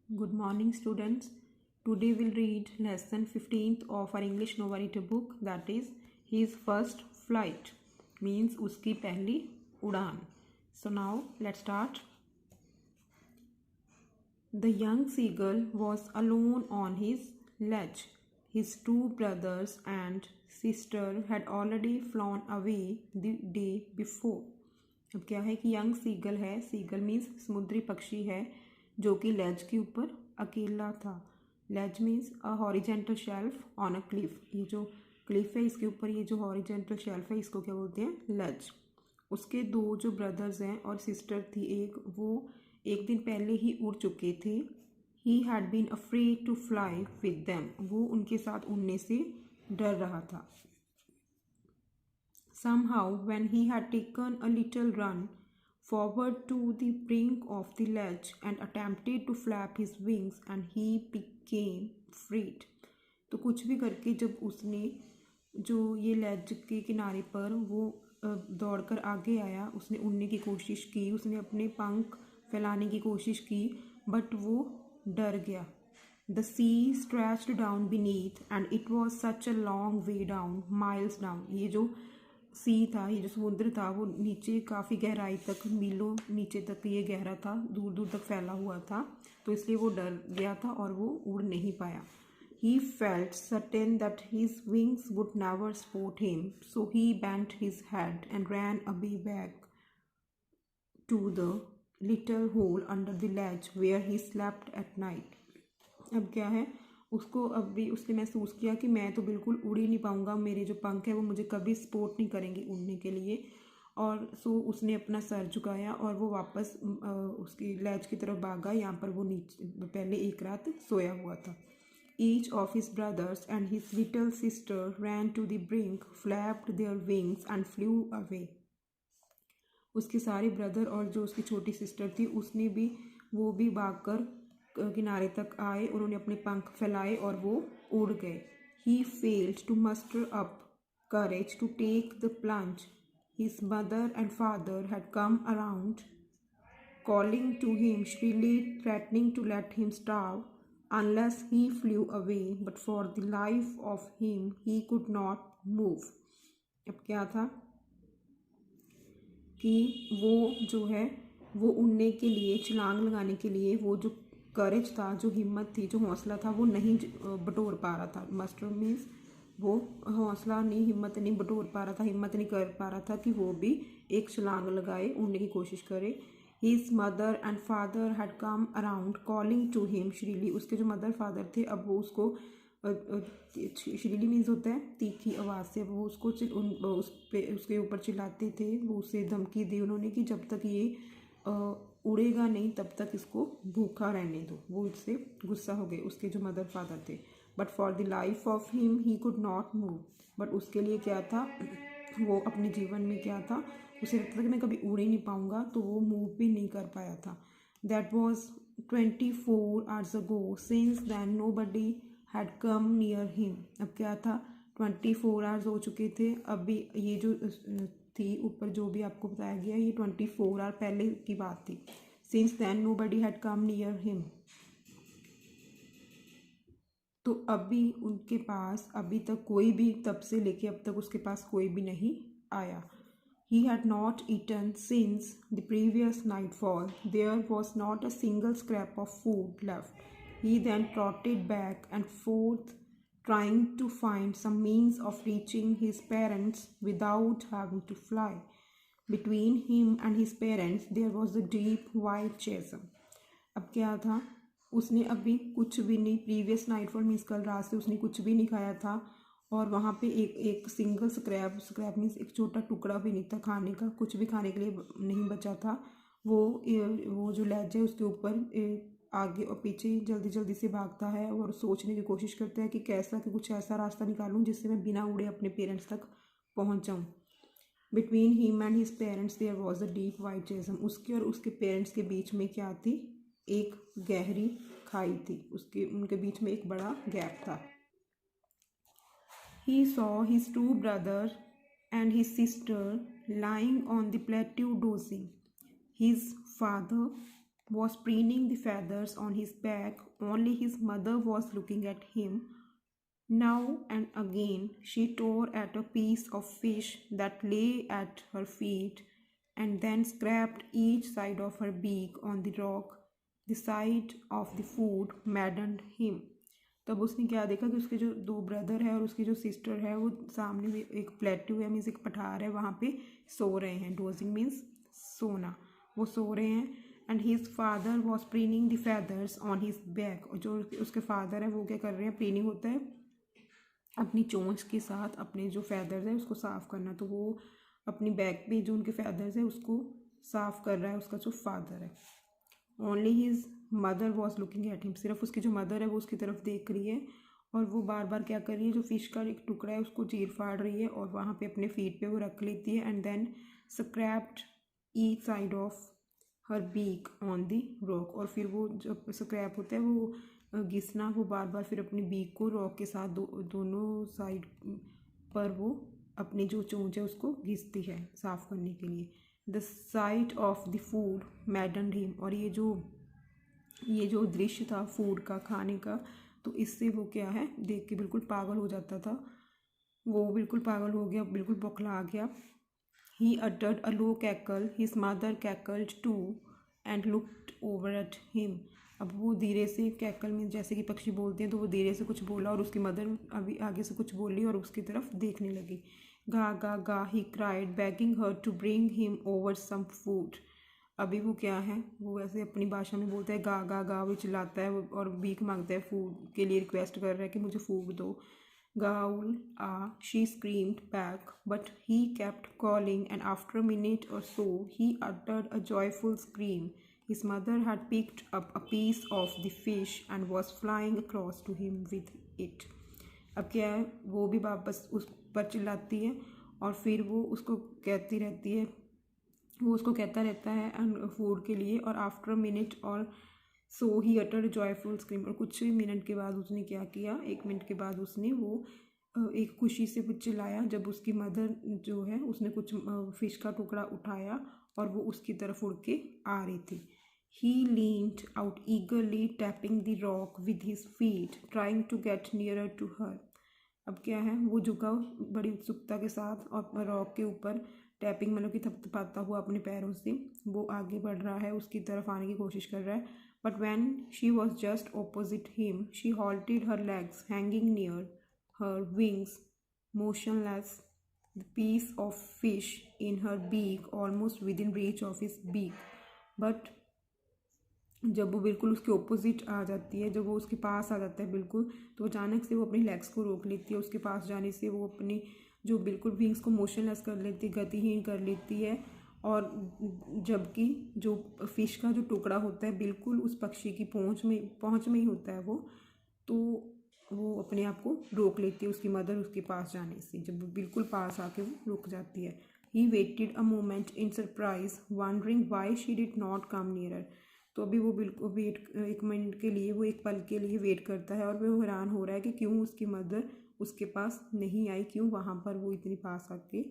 Good morning, students. Today we'll read lesson 15th of our English narrator book, that is his first flight, means uski pehli udan. So now let's start. The young seagull was alone on his ledge. His two brothers and sister had already flown away the day before. अब क्या है कि young seagull है, seagull means समुद्री पक्षी है जो कि लेज के ऊपर अकेला था. Ledge means a horizontal shelf on a cliff. ये जो क्लिफ है इसके ऊपर ये जो हॉरिजेंटल शेल्फ है इसको क्या बोलते हैं, लेज. उसके दो जो ब्रदर्स हैं और सिस्टर थी एक, वो एक दिन पहले ही उड़ चुके थे. He had been afraid to fly with them. वो उनके साथ उड़ने से डर रहा था. Somehow, when he had taken a little run forward to the brink of the ledge and attempted to flap his wings, and he became freed. तो कुछ भी करके जब उसने जो ये लेज के किनारे पर वो दौड़कर आगे आया, उसने उड़ने की कोशिश की, उसने अपने पंख फैलाने की कोशिश की, बट वो डर गया. The sea stretched down beneath, and it was such a long way down, miles down. ये जो सी था, ये जो समुद्र था, वो नीचे काफ़ी गहराई तक, मीलों नीचे तक ये गहरा था, दूर दूर तक फैला हुआ था. तो इसलिए वो डर गया था और वो उड़ नहीं पाया. He felt certain that his wings would never support him, so he bent his head and ran away back to the little hole under the ledge where he slept at night. अब क्या है, उसको अब भी उसने महसूस किया कि मैं तो बिल्कुल उड़ ही नहीं पाऊँगा, मेरे जो पंख है वो मुझे कभी सपोर्ट नहीं करेंगे उड़ने के लिए. और सो उसने अपना सर झुकाया और वो वापस उसकी लेज की तरफ भागा. यहाँ पर वो नीचे पहले एक रात सोया हुआ था. Each of his brothers and his little sister ran to the brink, flapped their wings and flew away. उसके सारे ब्रदर और जो उसकी छोटी सिस्टर थी उसने भी वो भी भागकर किनारे तक आए, उन्होंने अपने पंख फैलाए और वो उड़ गए. He failed to muster up courage to take the plunge. His mother and father had come around, calling to him shrilly, threatening to let him starve unless he flew away, but for the life of him he could not move. अब क्या था कि वो जो है वो उड़ने के लिए, छलांग लगाने के लिए, वो जो करेज था, जो हिम्मत थी, जो हौसला था, वो नहीं बटोर पा रहा था. मास्टर मीन्स वो हौसला नहीं, हिम्मत नहीं बटोर पा रहा था, हिम्मत नहीं कर पा रहा था कि वो भी एक छलांग लगाए, उड़ने की कोशिश करे. His mother and father had come around calling to him shrilly. उसके जो मदर फादर थे अब वो उसको, श्रीली मीन्स होता है तीखी आवाज़ से, वो उसको उसके ऊपर चिल्लाते थे. वो उसे धमकी दी उन्होंने कि जब तक ये उड़ेगा नहीं तब तक इसको भूखा रहने दो. वो इससे गुस्सा हो गए, उसके जो मदर फादर थे. But for the life of him he could not move. But उसके लिए क्या था, वो अपने जीवन में क्या था, उसे लगता था कि मैं कभी उड़ ही नहीं पाऊँगा, तो वो मूव भी नहीं कर पाया था. That was 24 hours ago. Since then nobody had come near him. अब क्या था, 24 hours हो चुके थे. अभी ये जो थी ऊपर जो भी आपको बताया गया, ये 24 आवर पहले की बात थी. Since then nobody had come near him. तो अभी उनके पास, अभी तक कोई भी, तब से लेके अब तक उसके पास कोई भी नहीं आया. He had not eaten since the previous nightfall. There was not a single scrap of food left. He then trotted back and forth, trying to find some means of reaching his parents without having to fly. Between him and his parents there was a deep white chasm. अब क्या था, उसने अभी कुछ भी नहीं, previous nightfall means कल रात से उसने कुछ भी नहीं खाया था, और वहाँ पे एक सिंगल स्क्रैप मीन्स एक छोटा टुकड़ा भी नहीं था खाने का, कुछ भी खाने के लिए नहीं बचा था. वो जो लेज है उसके ऊपर आगे और पीछे जल्दी जल्दी से भागता है और सोचने की कोशिश करता है कि कैसा, कि कुछ ऐसा रास्ता निकालूं जिससे मैं बिना उड़े अपने पेरेंट्स तक पहुंच जाऊं. Between him and his parents there was a deep wide chasm. उसके और उसके पेरेंट्स के बीच में क्या थी, एक गहरी खाई थी. उनके बीच में एक बड़ा गैप था. He saw his two brothers and his sister lying on the plateau dozing. His father was preening the feathers on his back. Only his mother was looking at him. Now and again she tore at a piece of fish that lay at her feet and then scraped each side of her beak on the rock. The sight of the food maddened him. तब उसने क्या देखा कि उसके जो दो brother है और उसकी जो सिस्टर है वो सामने में एक प्लेट्यू है मीन्स एक पठार है वहाँ पे सो रहे हैं. डोजिंग मीन्स सोना. वो सो रहे हैं. And his father was preening the feathers on his back. और जो उसके फादर है वो क्या कर रहे हैं, प्रीनिंग होता है अपनी चोंच के साथ अपने जो फैदर्स है उसको साफ़ करना. तो वो अपनी बैक पे जो उनके फैदर्स है उसको साफ़ कर रहा है उसका जो फादर है. Only his mother was looking at him. सिर्फ उसकी जो मदर है वो उसकी तरफ देख रही है और वो बार बार क्या कर रही है, जो फ़िश का एक टुकड़ा है उसको चीर फाड़ रही है और वहाँ पे अपने फीट पे वो रख लेती है. And then scraped each side of her beak on the rock. और फिर वो जब स्क्रैप होता है वो घिसना, वो बार बार फिर अपनी बीक को रॉक के साथ दोनों साइड पर वो अपनी जो चोंच है उसको घिसती है साफ़ करने के लिए. The site of the food मैडन्ड him. और ये जो दृश्य था फूड का, खाने का, तो इससे वो क्या है देख के बिल्कुल पागल हो जाता था. वो बिल्कुल पागल हो गया, बिल्कुल बौखला गया. He uttered a low cackle. His mother cackled too and looked over at him. अब वो धीरे से कैकल में जैसे कि पक्षी बोलते हैं तो वो धीरे से कुछ बोला और उसकी मदर अभी आगे से कुछ बोली और उसकी तरफ देखने लगी. गा गा गा he cried begging her to bring him over some food. अभी वो क्या है, वो वैसे अपनी भाषा में बोलता है गा गा गा, वो चिल्लाता है और भीख मांगता है, फूड के लिए रिक्वेस्ट कर रहा है कि मुझे फूड दो. Gaul, she screamed back, but he kept calling, and after a minute or so, he uttered a joyful scream. His mother had picked up a piece of the fish and was flying across to him with it. अब क्या है, वो भी वापस उस पर चिल्लाती है और फिर वो उसको कहती रहती है, वो उसको कहता रहता है फूड के लिए. और आफ्टर अ मिनट और सो ही अटर जॉयफुल स्क्रीम. और कुछ मिनट के बाद उसने क्या किया, 1 मिनट के बाद उसने वो एक खुशी से कुछ चिल्लाया जब उसकी मदर जो है उसने कुछ फिश का टुकड़ा उठाया और वो उसकी तरफ उड़ के आ रही थी. He leaned out eagerly tapping the rock with his feet trying to get nearer to her. अब क्या है, वो झुका बड़ी उत्सुकता के साथ और रॉक के ऊपर टैपिंग मतलब कि थपथपाता हुआ अपने पैरों से वो आगे बढ़ रहा है, उसकी तरफ आने की कोशिश कर रहा है. But when she was just opposite him, she halted, her legs hanging near her wings, motionless, the piece of fish in her beak almost within reach of his beak. But जब वो बिल्कुल उसके ऑपोजिट आ जाती है, जब वो उसके पास आ जाता है बिल्कुल, तो अचानक से वो अपनी लेग्स को रोक लेती है. उसके पास जाने से वो अपनी जो बिल्कुल विंग्स को मोशनलेस कर लेती है, गतिहीन कर लेती है. और जबकि जो फ़िश का जो टुकड़ा होता है बिल्कुल उस पक्षी की पहुँच में ही होता है वो, तो वो अपने आप को रोक लेती है उसकी मदर उसके पास जाने से. जब वो बिल्कुल पास आके वो रुक जाती है. He waited a moment in surprise wondering why she did not come nearer. तो अभी वो बिल्कुल वेट 1 मिनट के लिए, वो एक पल के लिए वेट करता है और वो हैरान हो रहा है कि क्यों उसकी मदर उसके पास नहीं आई, क्यों वहाँ पर वो इतनी पास आके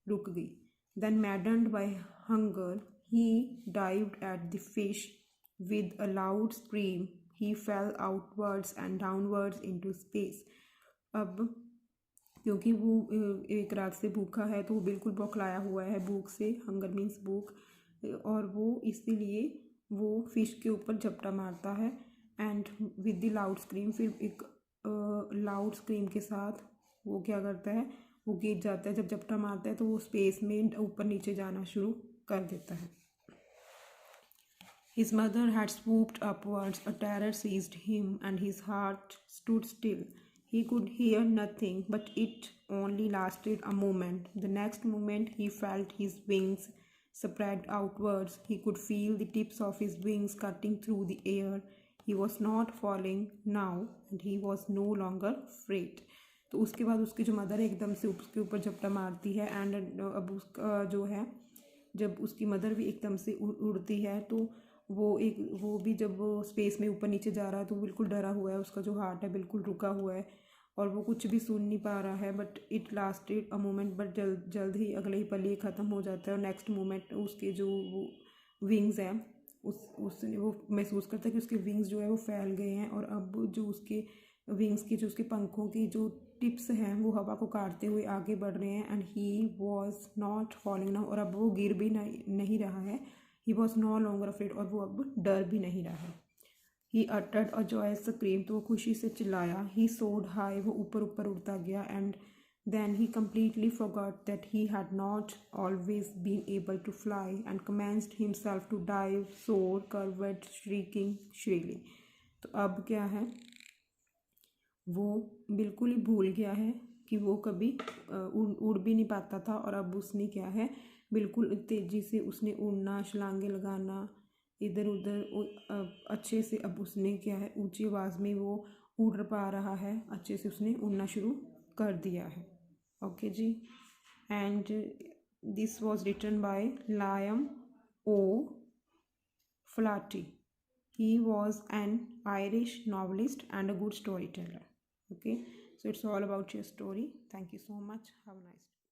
रुक गई. Then maddened by hunger, he dived at the fish with a loud scream. He fell outwards and downwards into space. अब क्योंकि वो एक रात से भूखा है तो वो बिल्कुल बौखलाया हुआ है भूख से, हंगर मीन्स भूख, और वो इसीलिए वो फिश के ऊपर झपटा मारता है. And with the loud scream, फिर एक लाउड स्क्रीम के साथ वो क्या करता है, वो गिर जाता है. जब झपटा मारता है तो वो स्पेस में ऊपर नीचे जाना शुरू कर देता है. His mother had swooped upwards. A terror seized him and his heart stood still. He could hear nothing, but it only lasted a moment. The next moment he felt his wings spread outwards. He could feel the tips of his wings cutting through the air. He was not falling now and he was no longer afraid. तो उसके बाद उसकी जो mother है एकदम से उसके ऊपर झपटा मारती है. एंड अब उसका जो है, जब उसकी मदर भी एकदम से उड़ती है तो वो भी जब वो स्पेस में ऊपर नीचे जा रहा है तो बिल्कुल डरा हुआ है. उसका जो हार्ट है बिल्कुल रुका हुआ है और वो कुछ भी सुन नहीं पा रहा है. But it lasted a moment, but जल्द ही अगले ही पल ये ख़त्म हो जाता है. और नेक्स्ट मोमेंट उसके जो वो विंग्स हैं उसने वो महसूस करता है कि उसके विंग्स जो है वो फैल गए हैं, और अब जो उसके विंग्स की जो उसके पंखों की जो टिप्स हैं वो हवा को काटते हुए आगे बढ़ रहे हैं। And he was not falling now, और अब वो गिर भी नहीं रहा है। He was no longer afraid, और वो अब डर भी नहीं रहा है। He uttered a joyous scream, तो वो खुशी से चिल्लाया। ही सोड हाई, वो ऊपर ऊपर उड़ता गया। And then he completely forgot that he had not always been able to fly, and commenced himself to dive, soar, curved, shrieking shrilly. तो अब क्या है, वो बिल्कुल ही भूल गया है कि वो कभी उड़ भी नहीं पाता था, और अब उसने क्या है, बिल्कुल तेज़ी से उसने उड़ना, छलांगे लगाना, इधर उधर अच्छे से अब उसने क्या है, ऊंची आवाज़ में वो उड़ पा रहा है, अच्छे से उसने उड़ना शुरू कर दिया है। ओके जी। And this was written by Liam O Flaherty. He was an Irish novelist and a good storyteller. Okay, so it's all about your story. Thank you so much. Have a nice day.